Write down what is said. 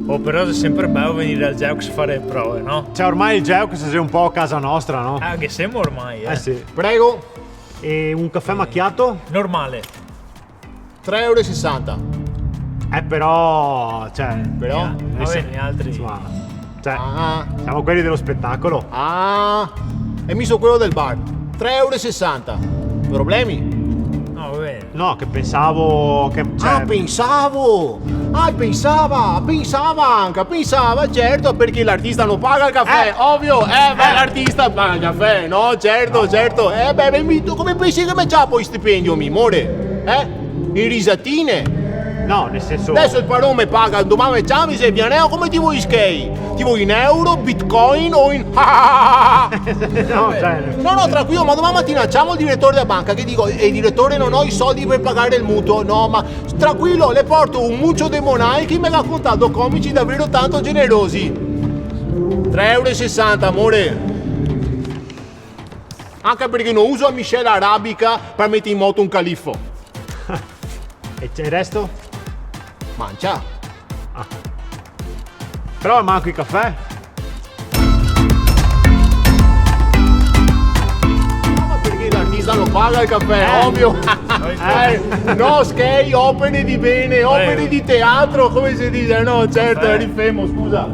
Oh, però è sempre bello venire al Geox a fare le prove, no? Cioè ormai il Geox sei un po' a casa nostra, no? Che siamo ormai, Eh sì. Prego, E un caffè macchiato? Normale. 3,60 euro. Però, cioè... Però? Va bene, gli altri. Insomma, cioè, Ah, siamo quelli dello spettacolo. e mi sono quello del bar. 3,60 euro. Problemi? No, va bene. No, che pensavo che... Cioè, Pensavo! Pensava, certo, perché l'artista non paga il caffè, ovvio, l'artista paga il caffè, no, certo, come pensi che mi già poi stipendio, mi more? In risatine? no, nel senso... Adesso il parome paga, domani facciamo se viene, come ti vuoi skate? Ti vuoi in euro, bitcoin o in... no, cioè... No, tranquillo, ma domani mattina chiamo il direttore della banca che dico, direttore non ho i soldi per pagare il mutuo, no, ma tranquillo, le porto un muccio di monai che mi ha raccontato comici davvero tanto generosi. 3,60 euro, amore. Anche perché non uso miscela arabica per mettere in moto un califfo. E c'è il resto? Mancia. Però manco il caffè. Ma perché l'artista non paga il caffè, ovvio. No, skate, opere di bene, opere di teatro, come si dice? No, certo, eri fermo, scusa.